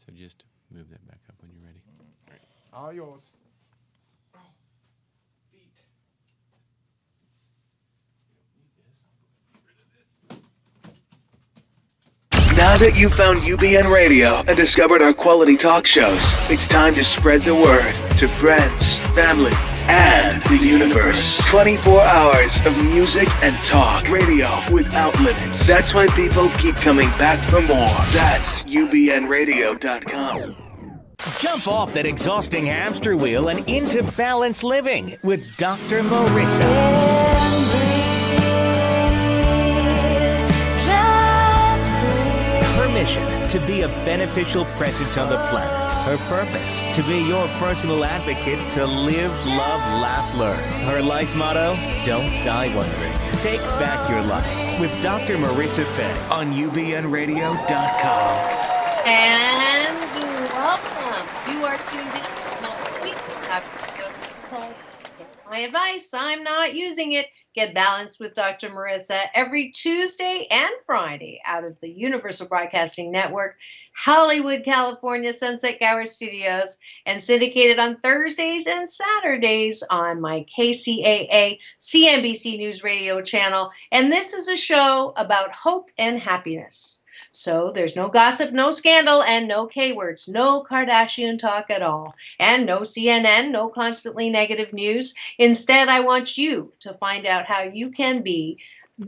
So just move that back up when you're ready. All right. All yours. Oh, feet. Now that you've found UBN Radio and discovered our quality talk shows, it's time to spread the word to friends, family, and the universe. 24 hours of music and talk. Radio without limits. That's why people keep coming back for more. That's UBNradio.com. Jump off that exhausting hamster wheel and into balanced living with Dr. Marissa. Her mission, to be a beneficial presence on the planet. Her purpose, to be your personal advocate to live, love, laugh, learn. Her life motto, don't die wondering. Take back your life with Dr. Marissa Fay on UBNradio.com. And welcome. You are tuned in to multiple episodes called Take My Advice. I'm not using it. Get Balanced with Dr. Marissa every Tuesday and Friday out of the Universal Broadcasting Network, Hollywood, California, Sunset Gower Studios, and syndicated on Thursdays and Saturdays on my KCAA CNBC News Radio channel. And this is a show about hope and happiness. So there's no gossip, no scandal, and no K-words, no Kardashian talk at all, and no CNN, no constantly negative news. Instead, I want you to find out how you can be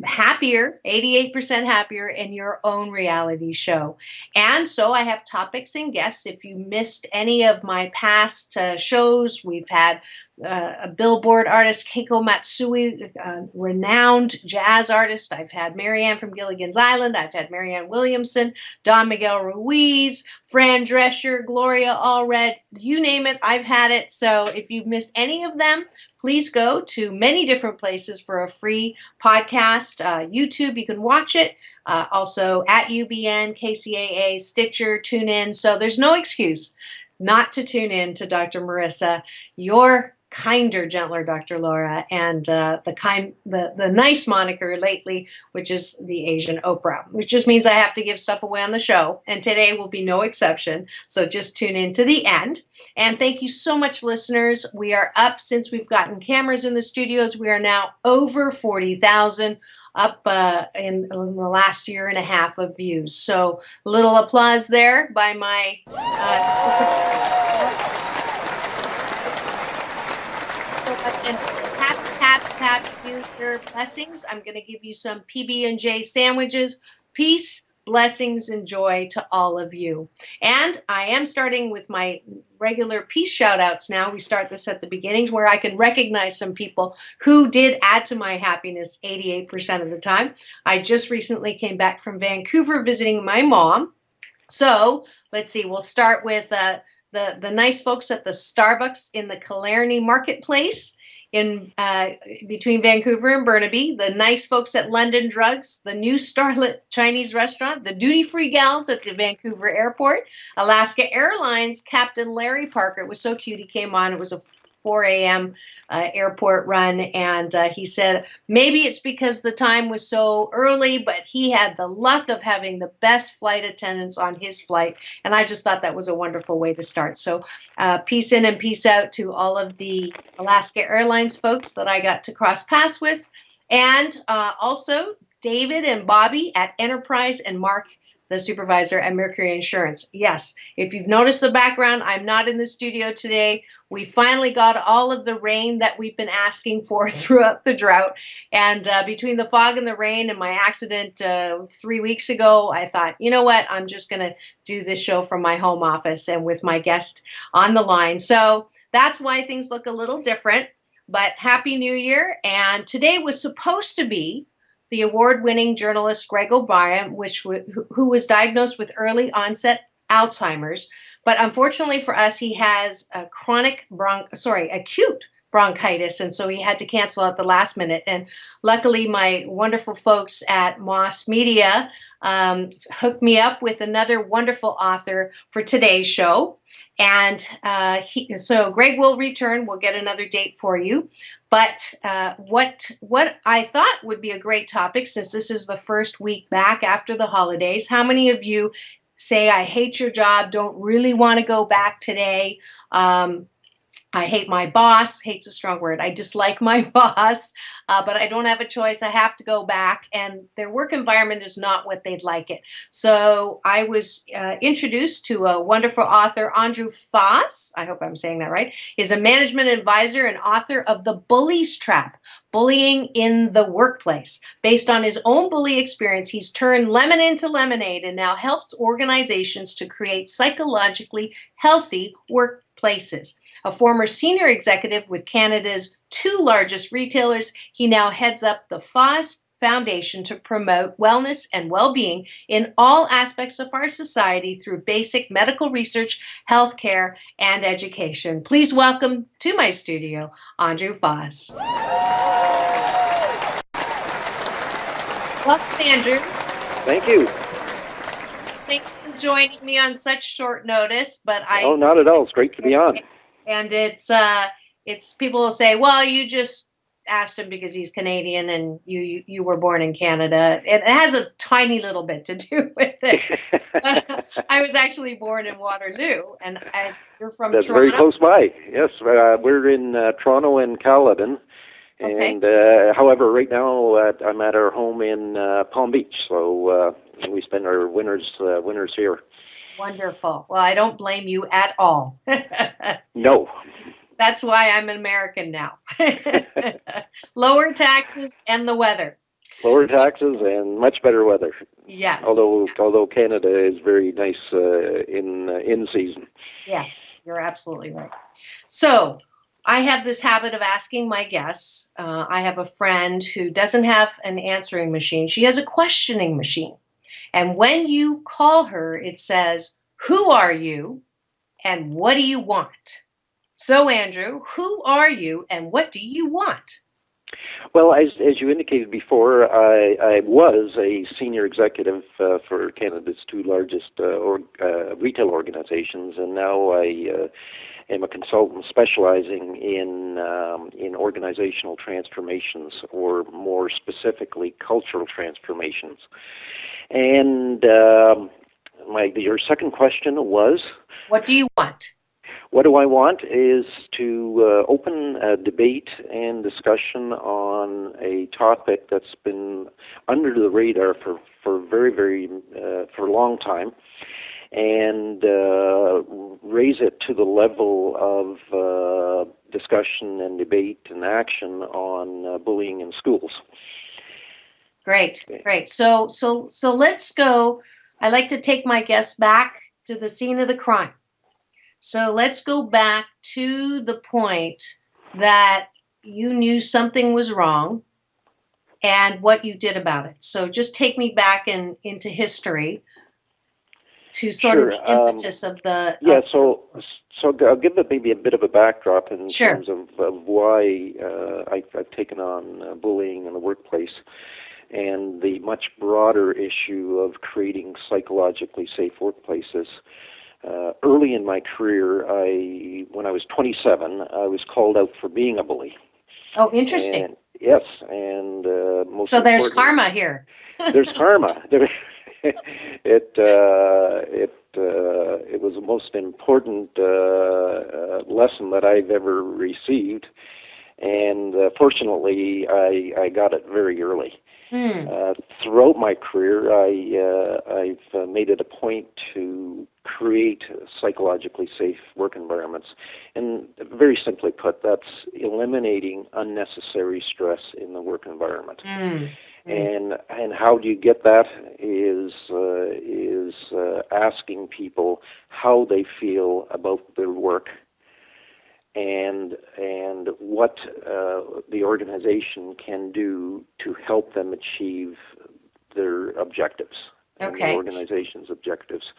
happier, 88% happier in your own reality show. And so I have topics and guests. If you missed any of my past shows, we've had a Billboard artist, Keiko Matsui, renowned jazz artist. I've had Marianne from Gilligan's Island. I've had Marianne Williamson, Don Miguel Ruiz, Fran Drescher, Gloria Allred. You name it, I've had it. So if you've missed any of them, please go to many different places for a free podcast. YouTube, you can watch it. Also at UBN, KCAA, Stitcher, TuneIn. So there's no excuse not to tune in to Dr. Marissa, your kinder, gentler Dr. Laura, and the nice moniker lately, which is the Asian Oprah, which just means I have to give stuff away on the show. And today will be no exception. So just tune in to the end. And thank you so much, listeners. We are up since we've gotten cameras in the studios. We are now over 40,000 up in the last year and a half of views. So a little applause there by my and happy New Year blessings. I'm going to give you some PB&J sandwiches. Peace, blessings, and joy to all of you. And I am starting with my regular peace shout outs now. We start this at the beginnings where I can recognize some people who did add to my happiness 88% of the time. I just recently came back from Vancouver visiting my mom. So let's see, we'll start with the nice folks at the Starbucks in the Killarney Marketplace in between Vancouver and Burnaby, the nice folks at London Drugs, the new Starlit Chinese restaurant, the duty-free gals at the Vancouver airport, Alaska Airlines Captain Larry Parker. It was so cute. He came on. It was a 4 a.m. Airport run, and he said maybe it's because the time was so early, but he had the luck of having the best flight attendants on his flight, and I just thought that was a wonderful way to start. So peace in and peace out to all of the Alaska Airlines folks that I got to cross paths with, and also David and Bobby at Enterprise, and Mark, the supervisor at Mercury Insurance. Yes, if you've noticed the background, I'm not in the studio today. We finally got all of the rain that we've been asking for throughout the drought. And between the fog and the rain and my accident 3 weeks ago, I thought, you know what? I'm just going to do this show from my home office and with my guest on the line. So that's why things look a little different. But Happy New Year. And today was supposed to be the award-winning journalist Greg O'Brien, who was diagnosed with early onset Alzheimer's. But unfortunately for us, he has a acute bronchitis, and so he had to cancel at the last minute. And luckily, my wonderful folks at Moss Media hooked me up with another wonderful author for today's show. And so Greg will return. We'll get another date for you. But what I thought would be a great topic, since this is the first week back after the holidays, how many of you say, I hate your job, don't really want to go back today. I hate my boss. Hate's a strong word. I dislike my boss, but I don't have a choice. I have to go back, and their work environment is not what they'd like it. So I was introduced to a wonderful author, Andrew Faas. I hope I'm saying that right. He's a management advisor and author of The Bullies Trap, Bullying in the Workplace. Based on his own bully experience, he's turned lemon into lemonade and now helps organizations to create psychologically healthy workplaces. A former senior executive with Canada's two largest retailers, he now heads up the Faas Foundation to promote wellness and well-being in all aspects of our society through basic medical research, healthcare, and education. Please welcome to my studio, Andrew Faas. Welcome, Andrew. Thank you. Thanks for joining me on such short notice, but Oh, not at all. It's great to be on. And it's people will say, well, you just asked him because he's Canadian and you were born in Canada. It has a tiny little bit to do with it. I was actually born in Waterloo, and you're from That's Toronto. very close by. Yes, we're in Toronto and Caledon. Okay. And however, right now I'm at our home in Palm Beach, so we spend our winters here. Wonderful. Well, I don't blame you at all. No. That's why I'm an American now. Lower taxes and the weather. Lower taxes and much better weather. Yes. Although Canada is very nice in season. Yes, you're absolutely right. So I have this habit of asking my guests. I have a friend who doesn't have an answering machine. She has a questioning machine. And when you call her, it says, who are you and what do you want? So, Andrew, who are you and what do you want? Well, as you indicated before, I was a senior executive for Canada's two largest retail organizations, and now I am a consultant specializing in organizational transformations, or more specifically, cultural transformations. And your second question was? What do you want? What do I want is to open a debate and discussion on a topic that's been under the radar for a long time, and raise it to the level of discussion and debate and action on bullying in schools. Great. So let's go. I like to take my guests back to the scene of the crime. So let's go back to the point that you knew something was wrong and what you did about it. So just take me back into history to sort of the impetus of the... Yeah, so I'll give it maybe a bit of a backdrop in terms of why I've taken on bullying in the workplace and the much broader issue of creating psychologically safe workplaces. Early in my career, when I was 27, I was called out for being a bully. Oh, interesting. And, yes, and most so there's karma here. There's karma. It was the most important lesson that I've ever received, and fortunately, I got it very early. Throughout my career, I've made it a point to create psychologically safe work environments. And very simply put, that's eliminating unnecessary stress in the work environment. And how do you get that is asking people how they feel about their work and what the organization can do to help them achieve their objectives. And the organization's objectives.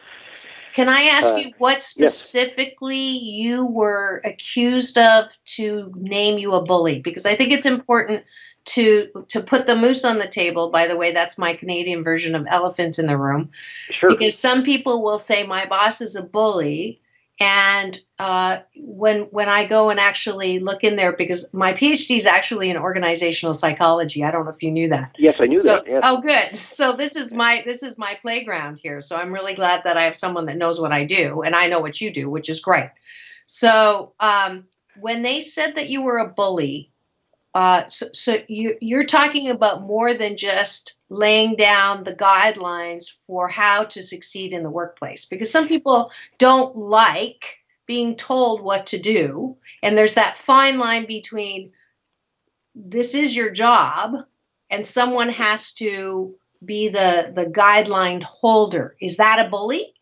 Can I ask you what specifically you were accused of to name you a bully? Because I think it's important to put the moose on the table. By the way, that's my Canadian version of elephant in the room. Sure. Because some people will say my boss is a bully, And when I go and actually look in there, because my PhD is actually in organizational psychology. I don't know if you knew that. Yes, I knew So, that. Yes. oh, good. So this is my playground here. So I'm really glad that I have someone that knows what I do, and I know what you do, which is great. So when they said that you were a bully, so you're talking about more than just laying down the guidelines for how to succeed in the workplace, because some people don't like being told what to do, and there's that fine line between this is your job and someone has to be the guideline holder. Is that a bully?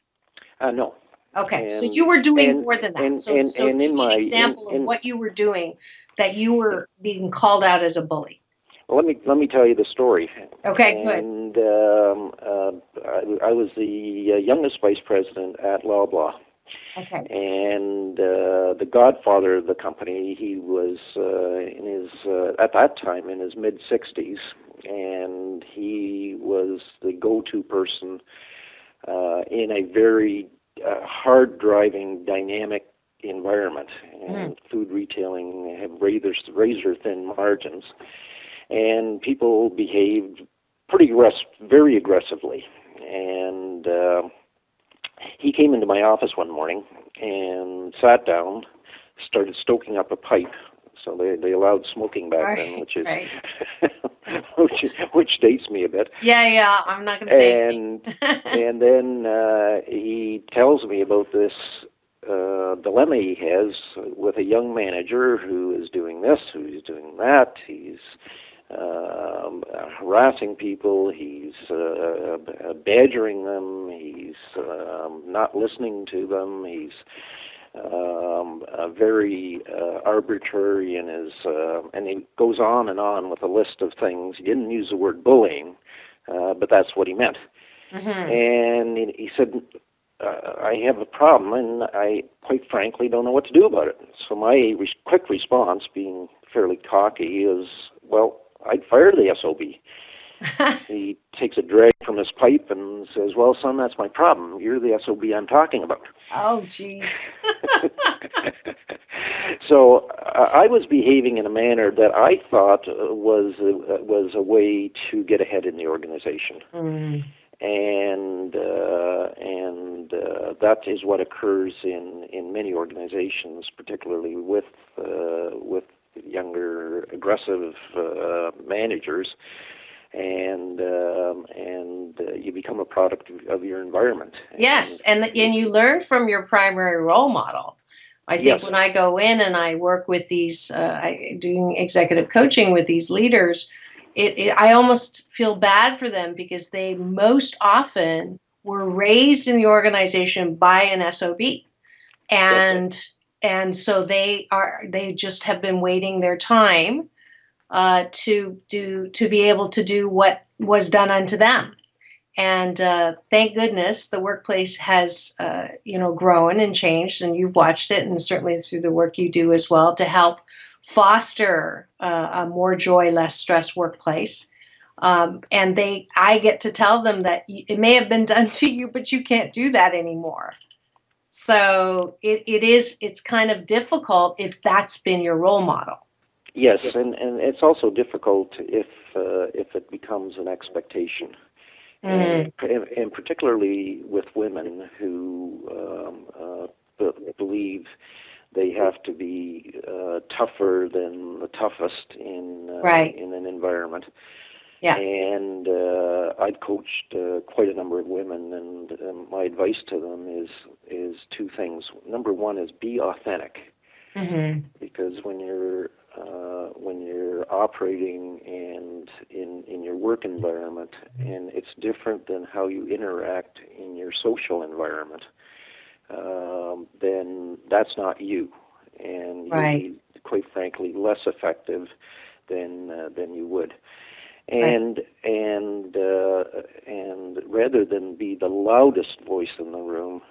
No. Okay, so And you were doing and more than that. and So and, and give in me an my example of in what you were doing that you were being called out as a bully. well, let me tell you the story. Okay, good. And I was the youngest vice president at Loblaw. Okay. And the godfather of the company, he was in his at that time in his mid 60s, and he was the go-to person in a very hard-driving, dynamic environment. And food retailing have razor thin margins, and people behaved very aggressively. And he came into my office one morning and sat down, started stoking up a pipe. So they allowed smoking back then, which is right. which dates me a bit. Yeah, I'm not going to say anything. And then he tells me about this dilemma he has with a young manager who is doing this, who's doing that. He's harassing people. He's badgering them. He's not listening to them. He's very arbitrary in his, and he goes on and on with a list of things. He didn't use the word bullying, but that's what he meant. And he said, I have a problem, and I, quite frankly, don't know what to do about it. So my quick response, being fairly cocky, is, well, I'd fire the SOB. He takes a drag from his pipe and says, well, son, that's my problem. You're the SOB I'm talking about. Oh, geez. So I was behaving in a manner that I thought was a way to get ahead in the organization. And that is what occurs in many organizations, particularly with younger, aggressive managers, and you become a product of your environment. Yes, and you learn from your primary role model. I think Yes. when I go in and I work with these, doing executive coaching with these leaders, I almost feel bad for them because they most often were raised in the organization by an SOB, and so they just have been waiting their time to be able to do what was done unto them. And thank goodness the workplace has grown and changed, and you've watched it, and certainly through the work you do as well to help foster a more joy, less stress workplace. And I get to tell them that it may have been done to you, but you can't do that anymore. So it's kind of difficult if that's been your role model. Yes, and it's also difficult if it becomes an expectation. And particularly with women who believe they have to be tougher than the toughest in an environment. Yeah. And I've coached quite a number of women, and my advice to them is two things. Number one is be authentic, because when you're operating and in your work environment, and it's different than how you interact in your social environment, then that's not you, and you'll be, quite frankly, less effective than you would. And rather than be the loudest voice in the room,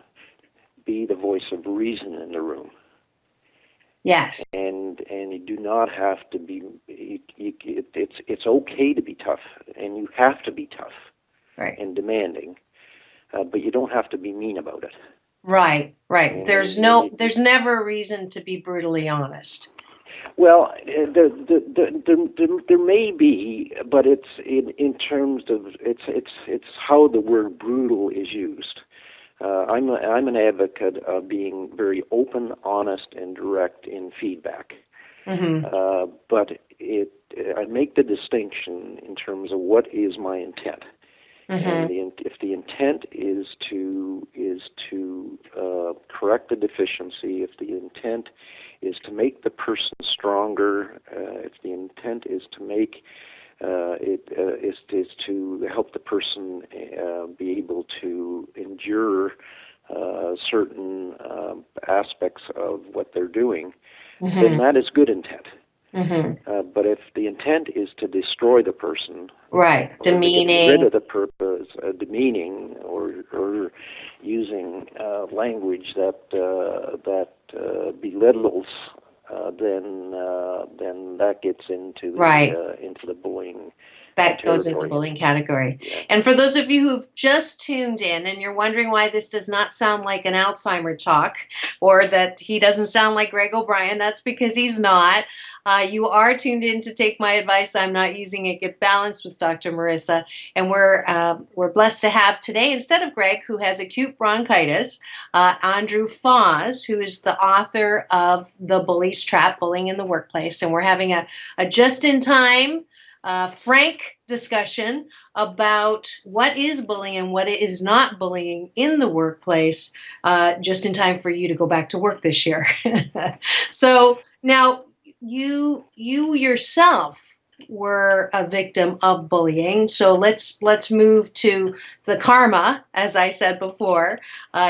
be the voice of reason in the room. Yes. And you do not have to be. It's okay to be tough, and you have to be tough, right, and demanding, but you don't have to be mean about it. Right. Right. And There's never a reason to be brutally honest. Well, there may be, but it's in terms of it's how the word brutal is used. I'm an advocate of being very open, honest, and direct in feedback. But I make the distinction in terms of what is my intent. And if the intent is to correct the deficiency, if the intent is to make the person stronger, if the intent is to make is to help the person be able to endure certain aspects of what they're doing, then that is good intent. But if the intent is to destroy the person, right, demeaning, to get rid of the purpose, demeaning, or using language that belittles, then that gets into the bullying. That goes into bullying category. Yeah. And for those of you who've just tuned in and you're wondering why this does not sound like an Alzheimer talk or that he doesn't sound like Greg O'Brien, that's because he's not. You are tuned in to Take My Advice, I'm Not Using It, Get Balanced with Dr. Marissa. And we're blessed to have today, instead of Greg, who has acute bronchitis, Andrew Faas, who is the author of The Bullies Trap, Bullying in the Workplace. And we're having a just-in-time frank discussion about what is bullying and what is not bullying in the workplace, just in time for you to go back to work this year. So now you yourself were a victim of bullying. So let's move to the karma, as I said before.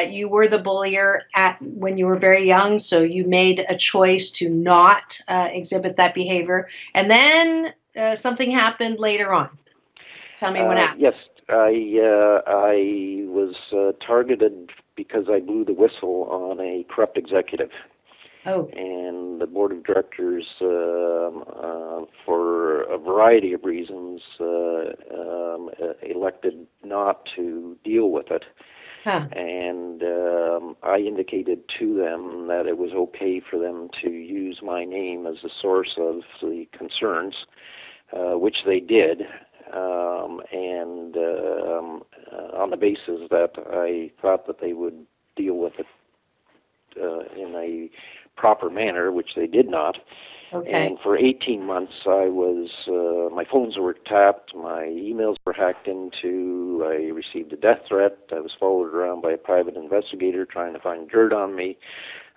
You were the bullier when you were very young, so you made a choice to not exhibit that behavior, and then something happened later on. Tell me what happened. Yes, I was targeted because I blew the whistle on a corrupt executive. Oh. And the board of directors, for a variety of reasons, elected not to deal with it. Huh. And I indicated to them that it was okay for them to use my name as the source of the concerns, which they did, and on the basis that I thought that they would deal with it in a proper manner, which they did not. Okay. And for 18 months, I was my phones were tapped, my emails were hacked into, I received a death threat, I was followed around by a private investigator trying to find dirt on me.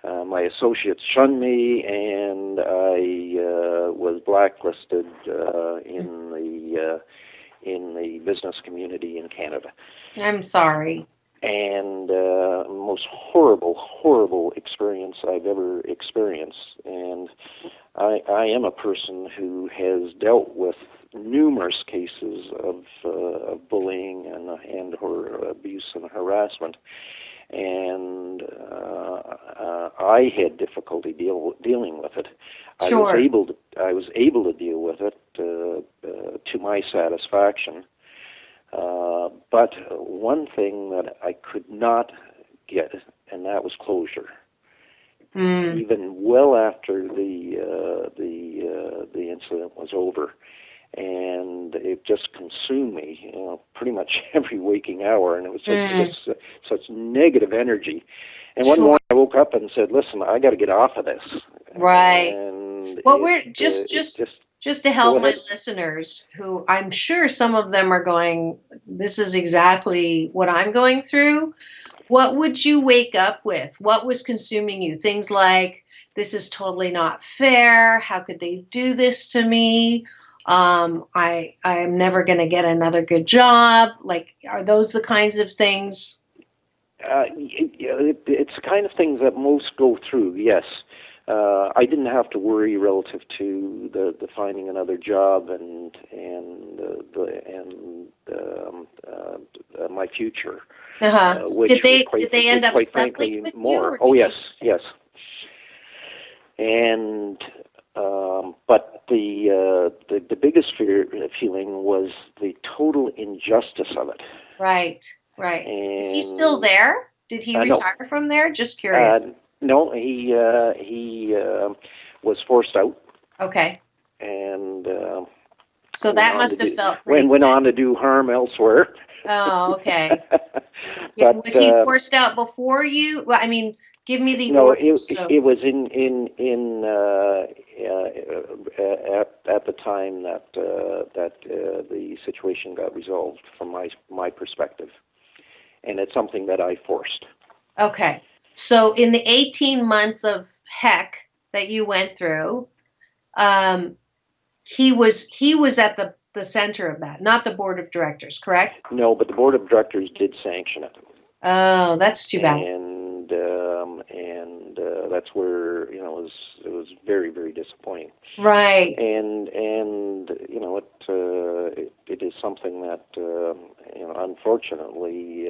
My associates shunned me, and I was blacklisted in the business community in Canada. I'm sorry. And most horrible experience I've ever experienced. And I am a person who has dealt with numerous cases of bullying and or abuse and harassment. And I had difficulty dealing with it. Sure. I was able to deal with it to my satisfaction. But one thing that I could not get, and that was closure. Even well after the incident was over, and it just consumed me, pretty much every waking hour, and it was such negative energy. And one morning I woke up and said, "Listen, I got to get off of this." Right. And well, we're just to help my listeners, who I'm sure some of them are going, "This is exactly what I'm going through." What would you wake up with? What was consuming you? Things like, this is totally not fair. How could they do this to me? I'm never going to get another good job. Like, are those the kinds of things? It's the kind of things that most go through, yes. I didn't have to worry relative to the finding another job and my future. Did they end up settling with more? You? Yes. And but the biggest feeling was the total injustice of it. Right. And is he still there? Did he No. retire from there? Just curious. No, he was forced out, Okay. and So that must have felt pretty went good. on to do harm elsewhere. Oh, okay. But Was he forced out before you? Well, I mean, give me the no, order. So, it was at the time that the situation got resolved from my perspective, and it's something that I forced. okay. So in the 18 months of heck that you went through, he was at the center of that, not the board of directors, correct? No, but the board of directors did sanction it. Oh, that's too bad. And that's where it was very, very disappointing. Right. And it is something that unfortunately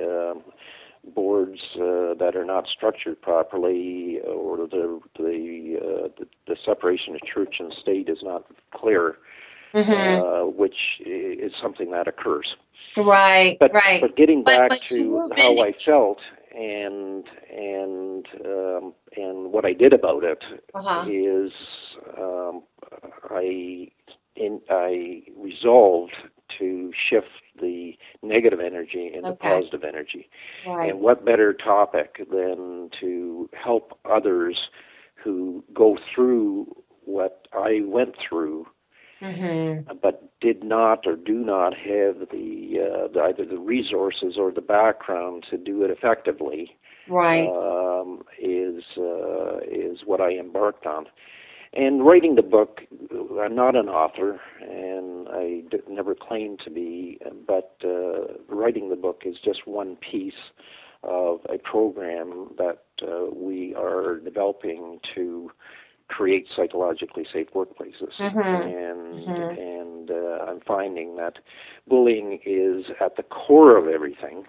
boards that are not structured properly, or the separation of church and state is not clear, which is something that occurs. Right. But right. but getting back but you to were how I felt and what I did about it is I resolved to shift the negative energy into positive energy. Right. And what better topic than to help others who go through what I went through, but did not or do not have the either the resources or the background to do it effectively. Right. Is what I embarked on. And writing the book, I'm not an author, and I never claimed to be, but writing the book is just one piece of a program that we are developing to create psychologically safe workplaces. And I'm finding that bullying is at the core of everything,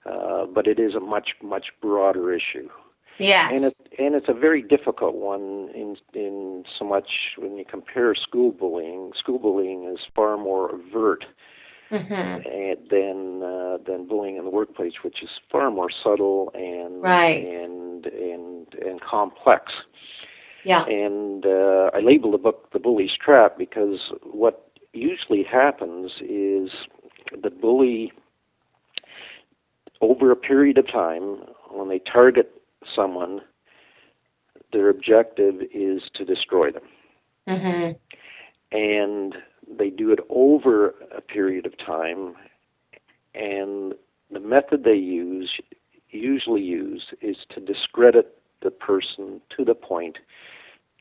but it is a much, much broader issue. Yes. And it's a very difficult one in so much when you compare school bullying. School bullying is far more overt than bullying in the workplace, which is far more subtle and complex. Yeah. And I label the book "The Bully's Trap" because what usually happens is the bully, over a period of time, when they target someone, their objective is to destroy them. And they do it over a period of time, and the method they usually use is to discredit the person to the point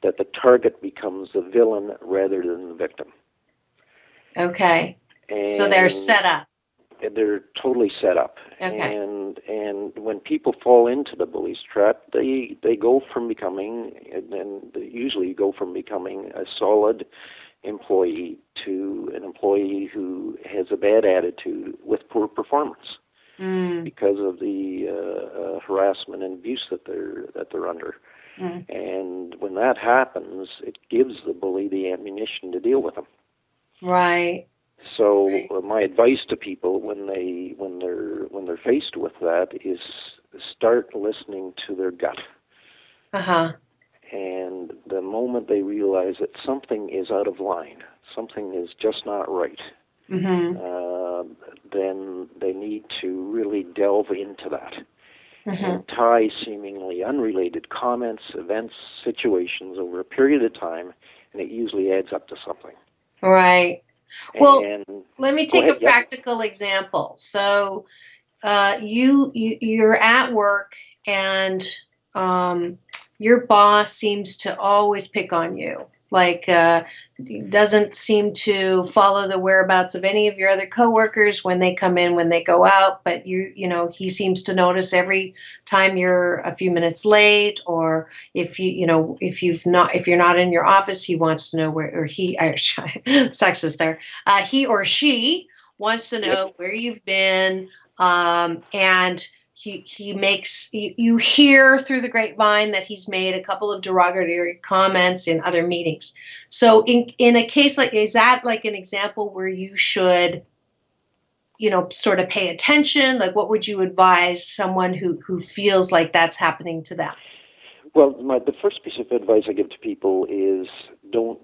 that the target becomes the villain rather than the victim. Okay. And so they're set up. They're totally set up. Okay. And when people fall into the bully's trap, they go from becoming, and they usually go from becoming a solid employee to an employee who has a bad attitude with poor performance because of the harassment and abuse that they're under. And when that happens, it gives the bully the ammunition to deal with them. Right. So my advice to people when they're faced with that is start listening to their gut. And the moment they realize that something is out of line, something is just not right, then they need to really delve into that and tie seemingly unrelated comments, events, situations over a period of time, and it usually adds up to something. Right. Well, and let me take a practical example. So you're at work, and your boss seems to always pick on you. Like, doesn't seem to follow the whereabouts of any of your other coworkers when they come in, when they go out. But he seems to notice every time you're a few minutes late, or if you're not in your office, he wants to know where, or sexist there. He or she wants to know where you've been, and he makes you hear through the grapevine that he's made a couple of derogatory comments in other meetings. So in a case like, is that like an example where you should sort of pay attention? Like, what would you advise someone who feels like that's happening to them? Well, the first piece of advice I give to people is don't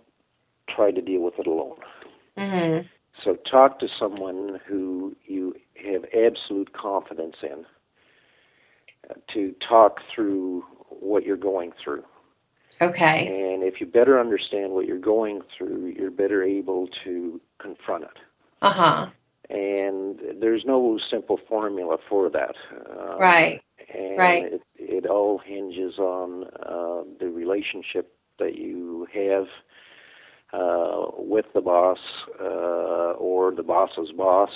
try to deal with it alone. Mm-hmm. So talk to someone who you have absolute confidence in to talk through what you're going through. Okay. And if you better understand what you're going through, you're better able to confront it. Uh-huh. And there's no simple formula for that. Right. And Right. it all hinges on the relationship that you have with the boss or the boss's boss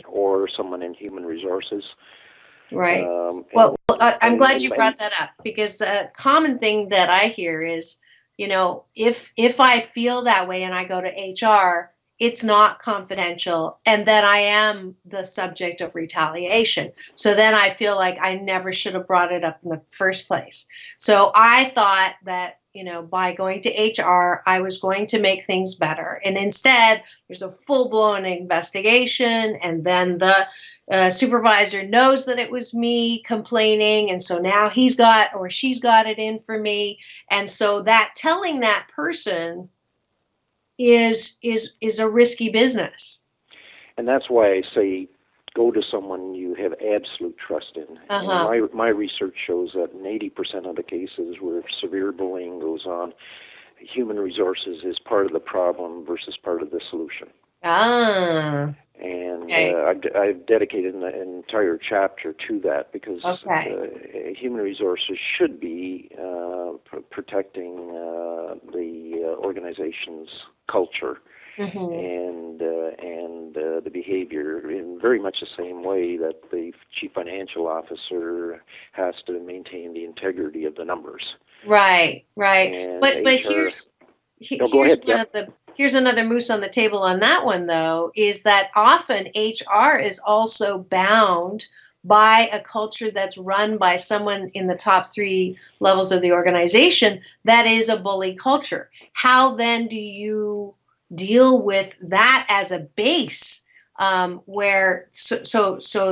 or someone in human resources. Right. Um, Well, and- I'm glad and- you and- brought that up, because the common thing that I hear is, if I feel that way and I go to HR, it's not confidential, and then I am the subject of retaliation. So then I feel like I never should have brought it up in the first place. So I thought that, by going to HR, I was going to make things better. And instead, there's a full-blown investigation, and then the supervisor knows that it was me complaining, and so now he's got or she's got it in for me, and so that telling that person is a risky business. And that's why I say go to someone you have absolute trust in. Uh-huh. And my research shows that in 80% of the cases where severe bullying goes on, human resources is part of the problem versus part of the solution. Ah. And Okay. I've dedicated an entire chapter to that because human resources should be protecting the organization's culture and the behavior in very much the same way that the chief financial officer has to maintain the integrity of the numbers. Right. And But HR go here's ahead, one yeah. of the here's another moose on the table on that one, though, is that often HR is also bound by a culture that's run by someone in the top 3 levels of the organization that is a bully culture. How then do you deal with that as a base, where so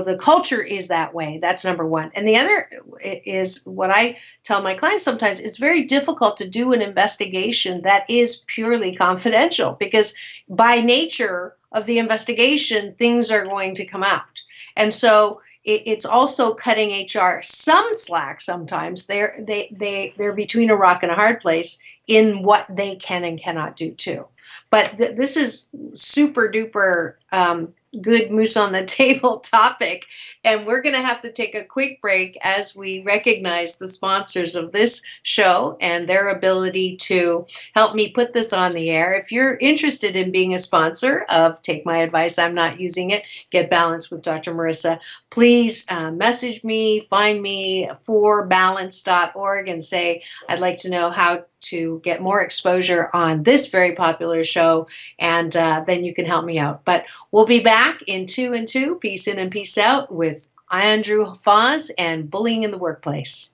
the culture is that way? That's number one. And the other is what I tell my clients sometimes: it's very difficult to do an investigation that is purely confidential, because by nature of the investigation, things are going to come out. And so it's also cutting HR some slack sometimes. They're between a rock and a hard place in what they can and cannot do too. But this is super duper good moose on the table topic. And we're going to have to take a quick break as we recognize the sponsors of this show and their ability to help me put this on the air. If you're interested in being a sponsor of Take My Advice, I'm Not Using It, Get Balanced with Dr. Marissa, please message me, find me forbalance.org and say, I'd like to know how to get more exposure on this very popular show, and then you can help me out. But we'll be back in 2 and 2, peace in and peace out, with Andrew Faas and bullying in the workplace.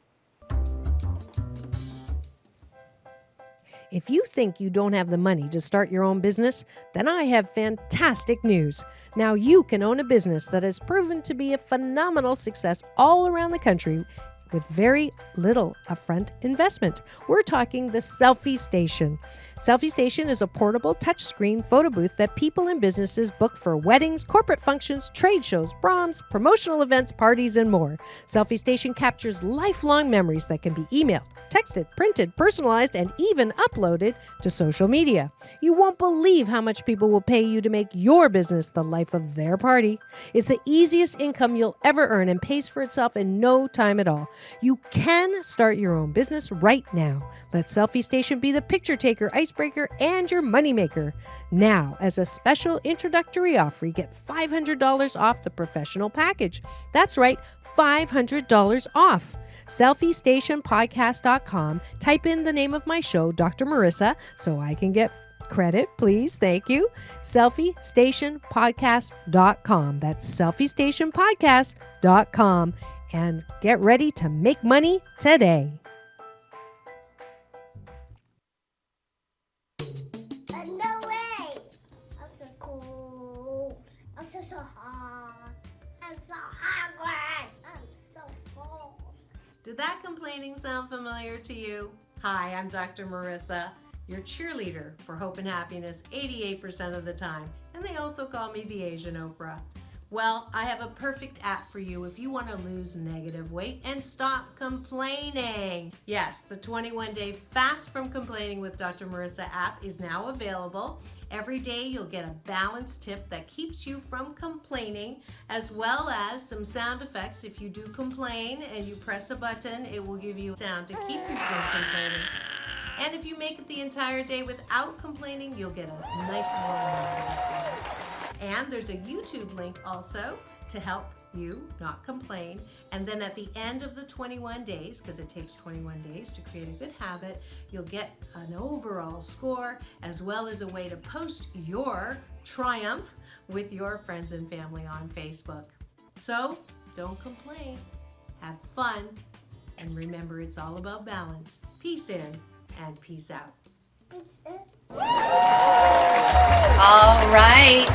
If you think you don't have the money to start your own business, then I have fantastic news. Now you can own a business that has proven to be a phenomenal success all around the country with very little upfront investment. We're talking the Selfie Station. Selfie Station is a portable touchscreen photo booth that people and businesses book for weddings, corporate functions, trade shows, proms, promotional events, parties, and more. Selfie Station captures lifelong memories that can be emailed, texted, printed, personalized, and even uploaded to social media. You won't believe how much people will pay you to make your business the life of their party. It's the easiest income you'll ever earn and pays for itself in no time at all. You can start your own business right now. Let Selfie Station be the picture taker, icebreaker, and your moneymaker. Now, as a special introductory offer, you get $500 off the professional package. That's right, $500 off. SelfieStationPodcast.com. Type in the name of my show, Dr. Marissa, so I can get credit, please. Thank you. SelfieStationPodcast.com. That's SelfieStationPodcast.com. And get ready to make money today. No way! I'm so cool. I'm so Did that complaining sound familiar to you? Hi, I'm Dr. Marissa, your cheerleader for hope and happiness 88% of the time. And they also call me the Asian Oprah. Well, I have a perfect app for you if you want to lose negative weight and stop complaining. Yes, the 21-day Fast from Complaining with Dr. Marissa app is now available. Every day you'll get a balanced tip that keeps you from complaining, as well as some sound effects. If you do complain and you press a button, it will give you a sound to keep you from complaining. And if you make it the entire day without complaining, you'll get a nice warm afterwards. And there's a YouTube link also to help you not complain. And then at the end of the 21 days, because it takes 21 days to create a good habit, you'll get an overall score as well as a way to post your triumph with your friends and family on Facebook. So don't complain, have fun, and remember it's all about balance. Peace in and peace out. All right.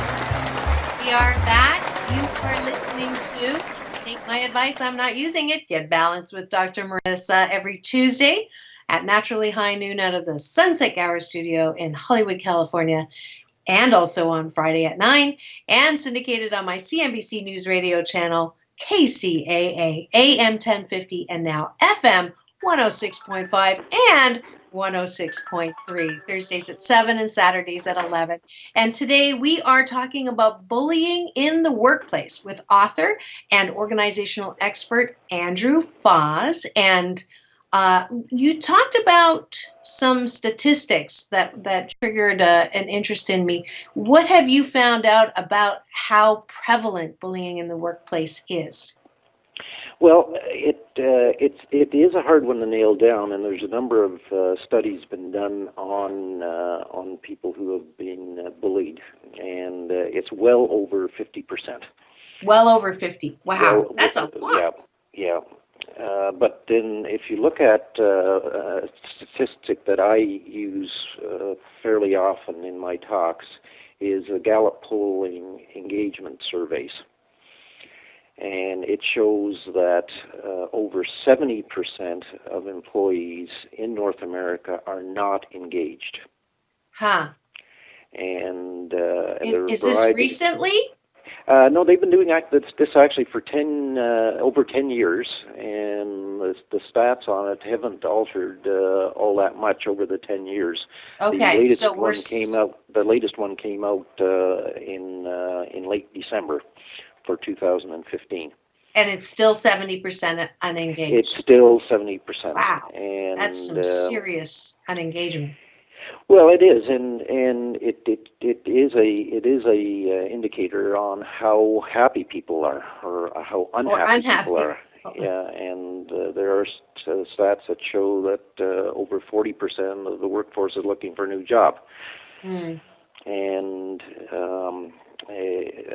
We are back. You are listening to Take My Advice, I'm Not Using It. Get Balanced with Dr. Marissa every Tuesday at naturally high noon out of the Sunset Gower studio in Hollywood, California, and also on Friday at 9, and syndicated on my CNBC News Radio channel, KCAA AM 1050, and now FM 106.5 and 106.3, Thursdays at 7 and Saturdays at 11. And today we are talking about bullying in the workplace with author and organizational expert Andrew Faas. And you talked about some statistics that triggered an interest in me. What have you found out about how prevalent bullying in the workplace is? Well, it is a hard one to nail down, and there's a number of studies been done on people who have been bullied, and it's well over 50%. Well over 50. Wow, Well, that's a lot. Yeah. But then if you look at a statistic that I use fairly often in my talks is a Gallup polling engagement surveys. And it shows that over 70% of employees in North America are not engaged. Huh. And Is this recently? No, they've been doing this actually for over 10 years, and the stats on it haven't altered all that much over the 10 years. Okay, The latest one came out in late December for 2015. And it's still 70% unengaged. It's still 70%. Wow, and that's some serious unengagement. Well, it is, and it is a indicator on how happy people are, or how unhappy people are. Yeah, and there are stats that show that over 40% of the workforce is looking for a new job. And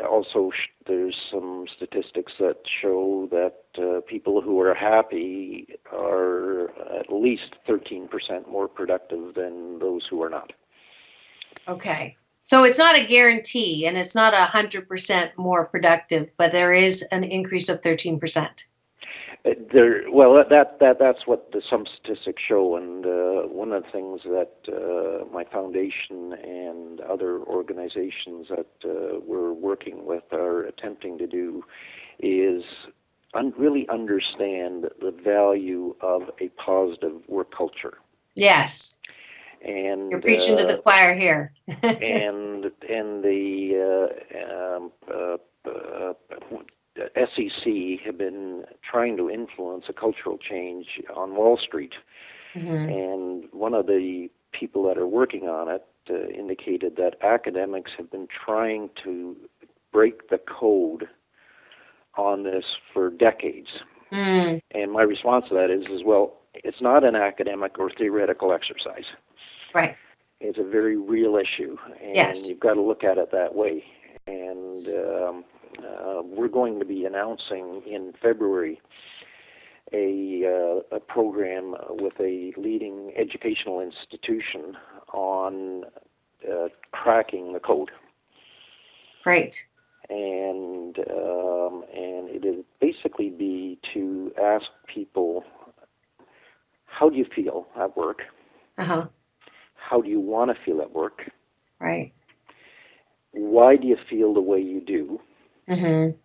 also there's some statistics that show that people who are happy are at least 13% more productive than those who are not. Okay. So it's not a guarantee, and it's not 100% more productive, but there is an increase of 13%. That's what some statistics show, and one of the things that my foundation and other organizations that we're working with are attempting to do is really understand the value of a positive work culture. Yes. And you're preaching to the choir here. and the SEC have been trying to influence a cultural change on Wall Street. And one of the people that are working on it indicated that academics have been trying to break the code on this for decades. And my response to that is well, it's not an academic or theoretical exercise. Right. It's a very real issue, and you've got to look at it that way. And we're going to be announcing in February a program with a leading educational institution on cracking the code. Great. And it is basically be to ask people how do you feel at work? Uh-huh. How do you want to feel at work? Right. Why do you feel the way you do? Mm-hmm.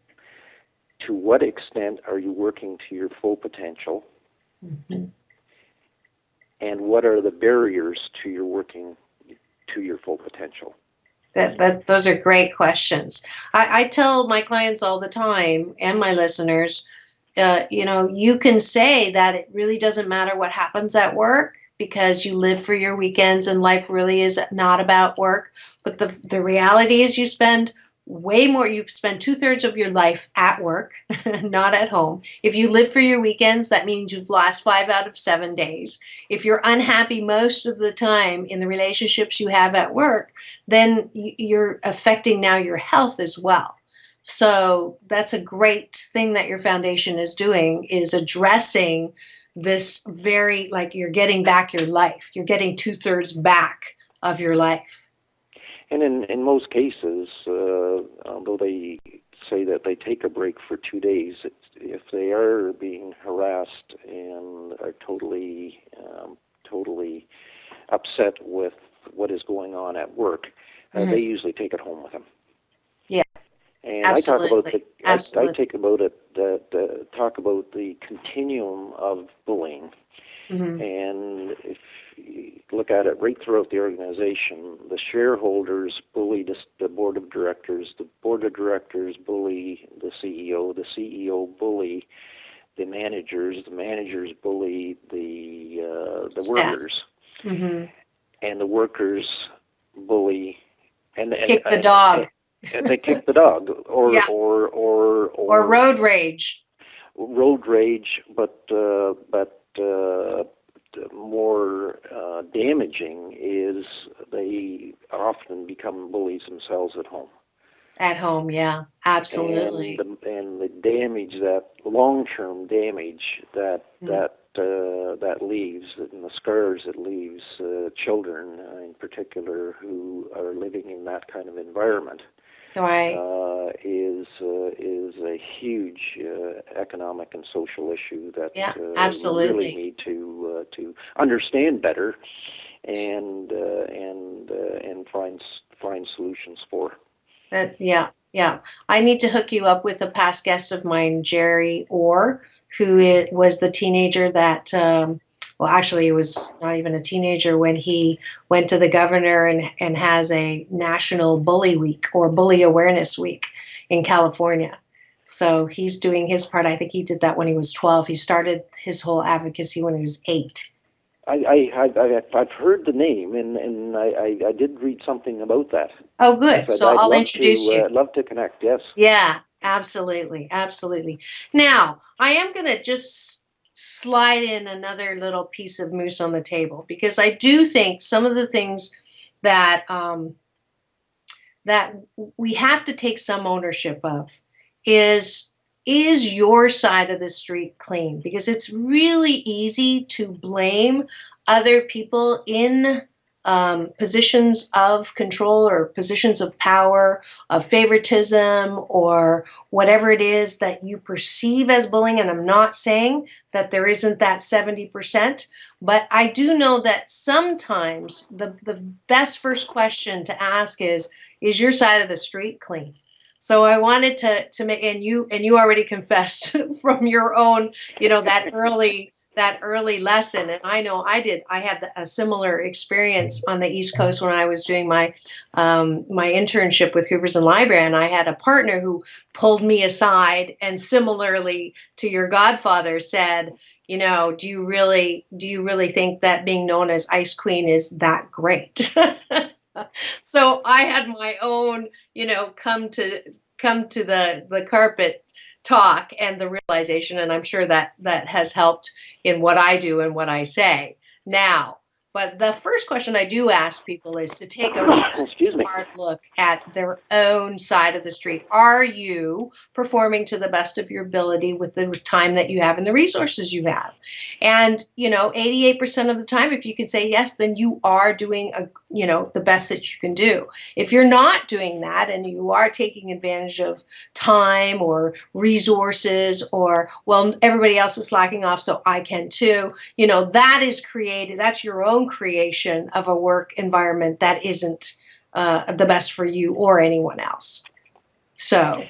To what extent are you working to your full potential? Mm-hmm. And what are the barriers to your working to your full potential? Those are great questions. I tell my clients all the time and my listeners, you can say that it really doesn't matter what happens at work because you live for your weekends and life really is not about work. But the reality is you spend way more, you spend 2/3 of your life at work, not at home. If you live for your weekends, that means you've lost 5 out of 7 days. If you're unhappy most of the time in the relationships you have at work, then you're affecting now your health as well. So that's a great thing that your foundation is doing, is addressing this very, like, you're getting back your life. You're getting 2/3 back of your life. And in most cases, although they say that they take a break for 2 days, if they are being harassed and are totally upset with what is going on at work, they usually take it home with them. Yeah, and absolutely. I talk about the continuum of bullying. Mm-hmm. And if you look at it right throughout the organization, the shareholders bully the board of directors bully the CEO bully the managers bully the Staff. workers, Mm-hmm. and the workers bully and Kick the dog. and they kick the dog, or Yeah. Or road rage. Road rage, but more damaging is they often become bullies themselves at home. At home, yeah, absolutely. And the damage, that long-term damage that leaves, and the scars it leaves children in particular who are living in that kind of environment. Right. Is a huge economic and social issue that absolutely. we really need to understand better and find solutions for. Yeah. I need to hook you up with a past guest of mine, Jerry Orr, who was the teenager that. Well, actually, he was not even a teenager when he went to the governor and has a national bully week or bully awareness week in California. So he's doing his part. I think he did that when he was 12. He started his whole advocacy when he was 8. I've heard the name, and I did read something about that. Oh, good. So I'll introduce you. I'd love to connect, yes. Yeah, absolutely. Absolutely. Now, I am going to just slide in another little piece of mousse on the table, because I do think some of the things that that we have to take some ownership of is your side of the street clean? Because it's really easy to blame other people in positions of control or positions of power, of favoritism, or whatever it is that you perceive as bullying. And I'm not saying that there isn't that 70%, but I do know that sometimes the best first question to ask is your side of the street clean? So I wanted to make, and you already confessed from your own, that early lesson. And I know I had a similar experience on the East Coast when I was doing my internship with Hoopers and Library. And I had a partner who pulled me aside and similarly to your godfather said, do you really think that being known as Ice Queen is that great? So I had my own, come to the carpet talk and the realization, and I'm sure that has helped in what I do and what I say. Now, But the first question I do ask people is to take a really hard look at their own side of the street. Are you performing to the best of your ability with the time that you have and the resources you have? And, 88% of the time, if you can say yes, then you are doing the best that you can do. If you're not doing that and you are taking advantage of time or resources or, well, everybody else is slacking off, so I can too, that's your own creation of a work environment that isn't the best for you or anyone else. So,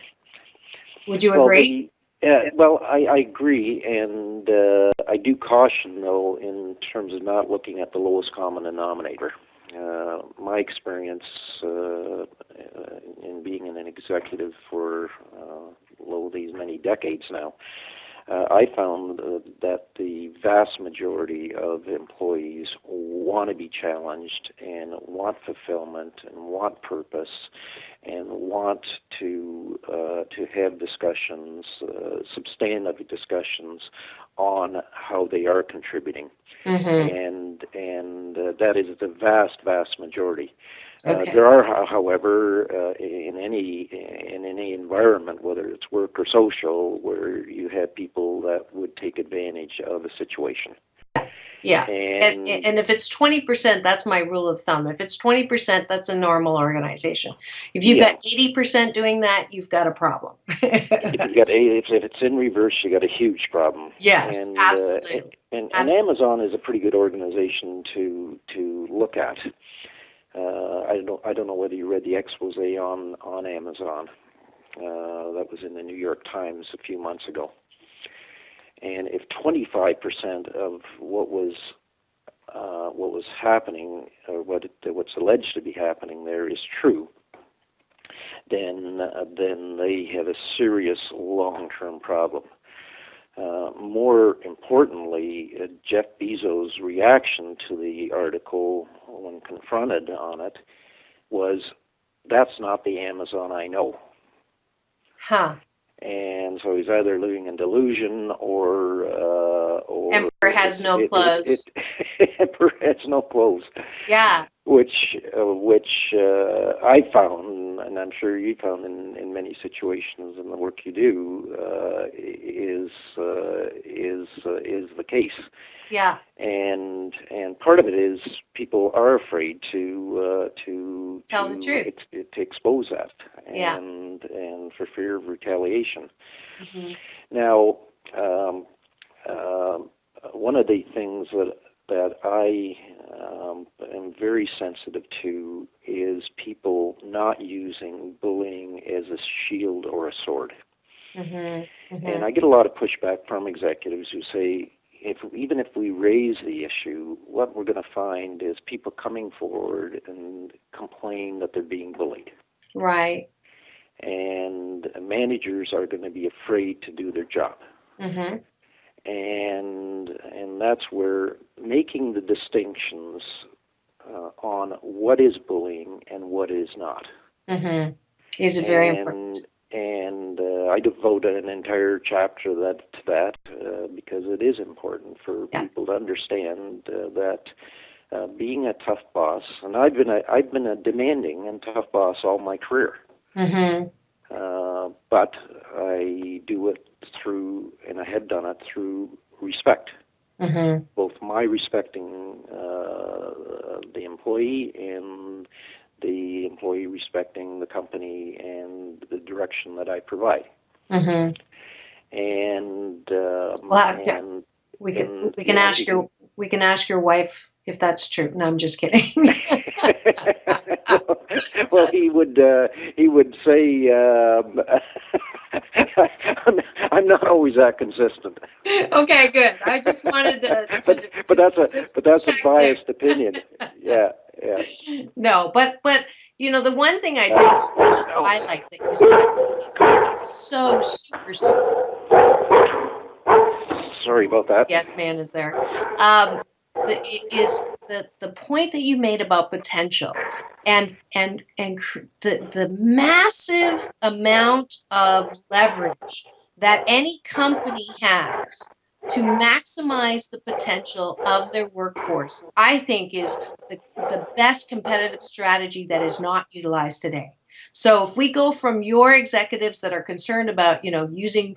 would you agree? I agree, and I do caution, though, in terms of not looking at the lowest common denominator. My experience in being an executive for these many decades now, I found that the vast majority of employees want to be challenged and want fulfillment and want purpose and want to have discussions, substantive discussions on how they are contributing, and that is the vast majority. Okay. There are, however, in any environment, whether it's work or social, where you have people that would take advantage of a situation. Yeah, and if it's 20%, that's my rule of thumb. If it's 20%, that's a normal organization. If you've got 80% doing that, you've got a problem. If it's in reverse, you got a huge problem. Yes, absolutely. And Amazon is a pretty good organization to look at. I don't know whether you read the expose on Amazon that was in the New York Times a few months ago. And if 25% of what was happening, or what's alleged to be happening there, is true, then they have a serious long-term problem. More importantly, Jeff Bezos' reaction to the article when confronted on it was, "That's not the Amazon I know." Huh. And so he's either living in delusion or Emperor has no clothes. Emperor has no clothes. Yeah. Which I found, and I'm sure you found in many situations in the work you do, is the case. Yeah. And part of it is people are afraid to tell the truth, to expose that, yeah, and for fear of retaliation. Mm-hmm. Now, one of the things that I am very sensitive to is people not using bullying as a shield or a sword. Mm-hmm. Mm-hmm. And I get a lot of pushback from executives who say, even if we raise the issue, what we're going to find is people coming forward and complain that they're being bullied. Right. And managers are going to be afraid to do their job. Mm-hmm. And that's where making the distinctions on what is bullying and what is not mm-hmm. is very important. And I devote an entire chapter to that because it is important for people to understand that being a tough boss, and I've been a demanding and tough boss all my career. Mm-hmm. But I do it through, and I have done it through respect. Mm-hmm. Both my respecting the employee and the employee respecting the company and the direction that I provide. Mm-hmm. We can ask your wife if that's true. No, I'm just kidding. Well, he would say I'm not always that consistent. Okay, good. I just wanted to but that's a biased opinion. Yeah. No, but the one thing I did want to just highlight that you said is so super. Sorry about that. Yes, man is there. Is the point that you made about potential and the massive amount of leverage that any company has to maximize the potential of their workforce, I think is the best competitive strategy that is not utilized today. So if we go from your executives that are concerned about, using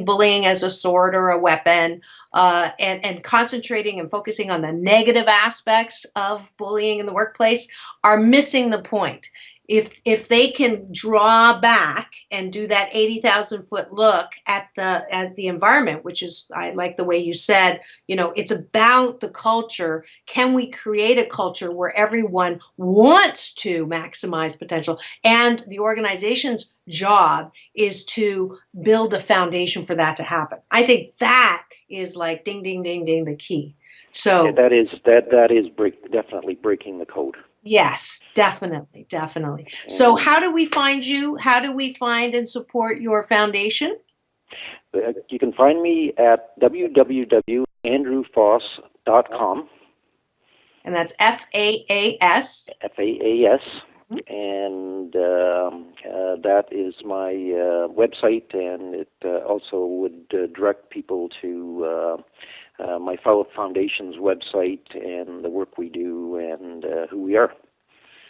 bullying as a sword or a weapon, and concentrating and focusing on the negative aspects of bullying in the workplace, are missing the point. If they can draw back and do that 80,000 foot look at the environment, which is, I like the way you said, it's about the culture. Can we create a culture where everyone wants to maximize potential, and the organization's job is to build a foundation for that to happen? I think that is like ding ding ding ding the key. So yeah, that is definitely breaking the code. Yes, definitely. So how do we find you? How do we find and support your foundation? You can find me at www.andrewfaas.com. And that's FAAS. FAAS. And that is my website, and it also would direct people to my foundation's website and the work we do and who we are.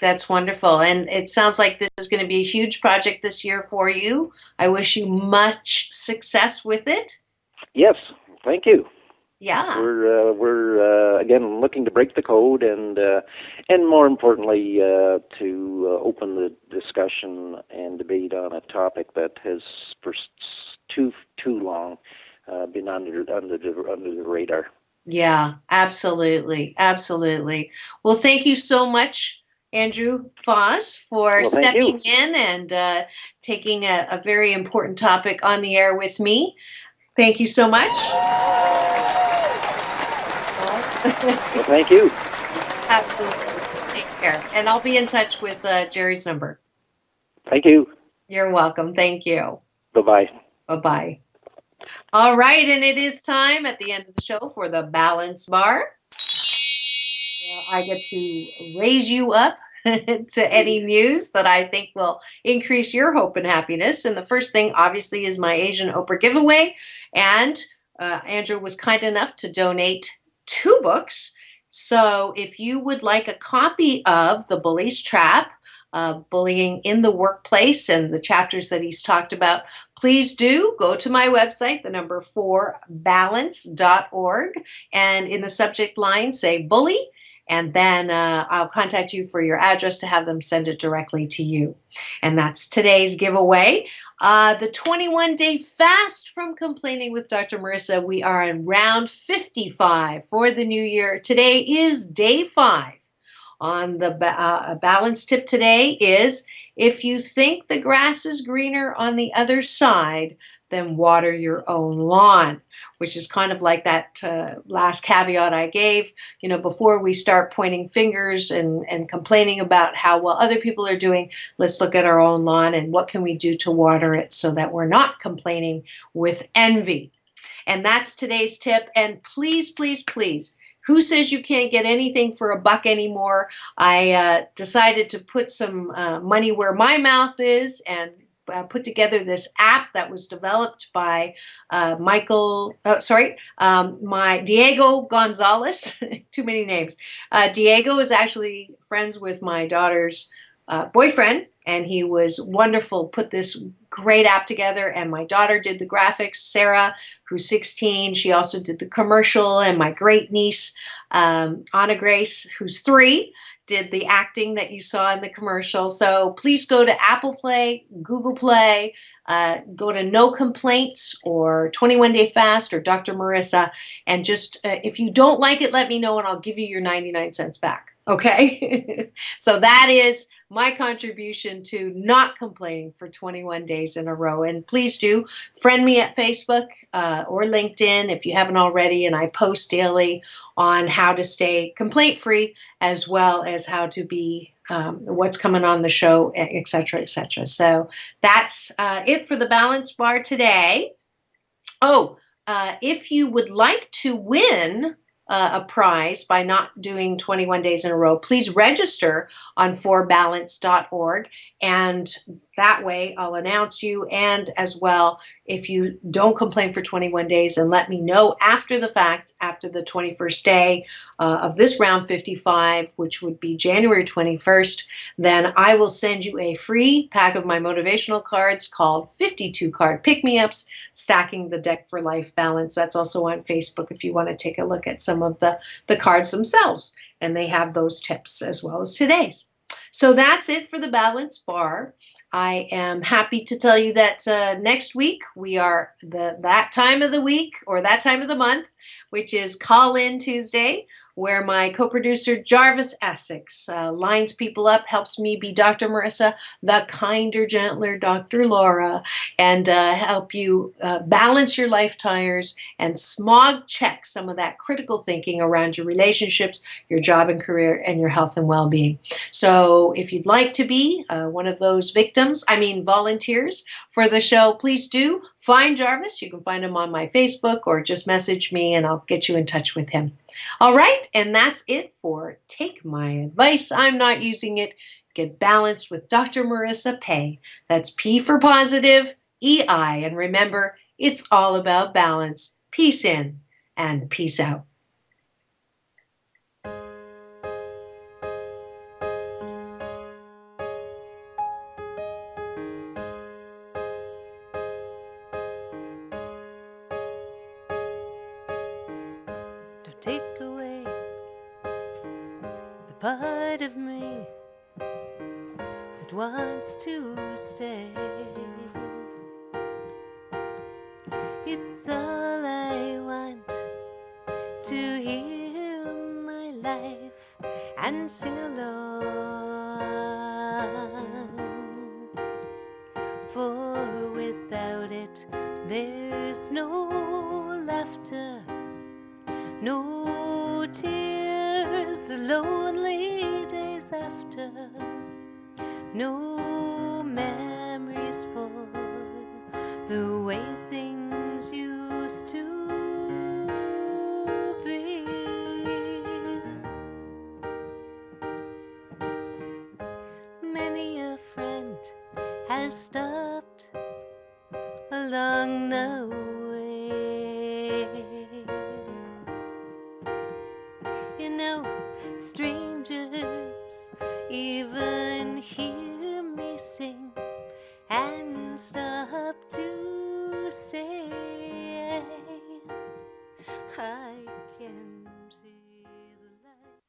That's wonderful. And it sounds like this is going to be a huge project this year for you. I wish you much success with it. Yes, thank you. Yeah. We're again looking to break the code and more importantly to open the discussion and debate on a topic that has for too long been under the radar. Yeah, absolutely. Well, thank you so much, Andrew Faas, for stepping in and taking a very important topic on the air with me. Thank you so much. Well, thank you. Absolutely. Take care. And I'll be in touch with Jerry's number. Thank you. You're welcome. Thank you. Bye-bye. Bye-bye. All right, and it is time at the end of the show for the balance bar. I get to raise you up to any news that I think will increase your hope and happiness. And the first thing, obviously, is my Asian Oprah giveaway. And Andrew was kind enough to donate 2 books. So if you would like a copy of The Bullies Trap, bullying in the workplace, and the chapters that he's talked about, please do go to my website, the number 4balance.org, and in the subject line say bully, and then I'll contact you for your address to have them send it directly to you. And that's today's giveaway. The 21-day fast from complaining with Dr. Marissa. We are in round 55 for the new year. Today is day 5. On the balance tip today is, if you think the grass is greener on the other side, then water your own lawn, which is kind of like that last caveat I gave, before we start pointing fingers and complaining about how well other people are doing. Let's look at our own lawn and what can we do to water it so that we're not complaining with envy. And that's today's tip. And please, please, please, who says you can't get anything for $1 anymore? I decided to put some money where my mouth is and put together this app that was developed by my Diego Gonzalez. Too many names. Diego is actually friends with my daughter's boyfriend, and he was wonderful, put this great app together, and my daughter did the graphics. Sarah, who's 16, she also did the commercial, and my great niece, Anna Grace, who's 3, did the acting that you saw in the commercial. So please go to Apple Play, Google Play, go to No Complaints or 21 Day Fast or Dr. Marissa, and just, if you don't like it, let me know and I'll give you your 99 cents back. Okay? So that is my contribution to not complaining for 21 days in a row. And please do friend me at Facebook or LinkedIn if you haven't already. And I post daily on how to stay complaint-free, as well as how to be what's coming on the show, et cetera, et cetera. So that's it for the balance bar today. Oh, if you would like to win a prize by not doing 21 days in a row, please register on forbalance.org. And that way I'll announce you. And as well, if you don't complain for 21 days and let me know after the fact, after the 21st day of this round 55, which would be January 21st, then I will send you a free pack of my motivational cards called 52 Card Pick-Me-Ups, Stacking the Deck for Life Balance. That's also on Facebook if you want to take a look at some of the cards themselves. And they have those tips as well as today's. So that's it for the balance bar. I am happy to tell you that next week we are that time of the week or that time of the month, which is Call In Tuesday, where my co-producer Jarvis Essex lines people up, helps me be Dr. Marissa, the kinder, gentler Dr. Laura, and help you balance your life tires and smog check some of that critical thinking around your relationships, your job and career, and your health and well-being. So if you'd like to be one of those volunteers for the show, please do find Jarvis. You can find him on my Facebook or just message me and I'll get you in touch with him. All right, and that's it for Take My Advice. I'm not using it. Get balanced with Dr. Marissa Pay. That's P for positive, EI. And remember, it's all about balance. Peace in and peace out. Don't take away the part of me that wants to stay. It's all I want to hear my life and sing along. For without it, there's no laughter, no tears, lonely days after, no memories for the way things used to be. Many a friend has stopped along the way. You know, strangers even here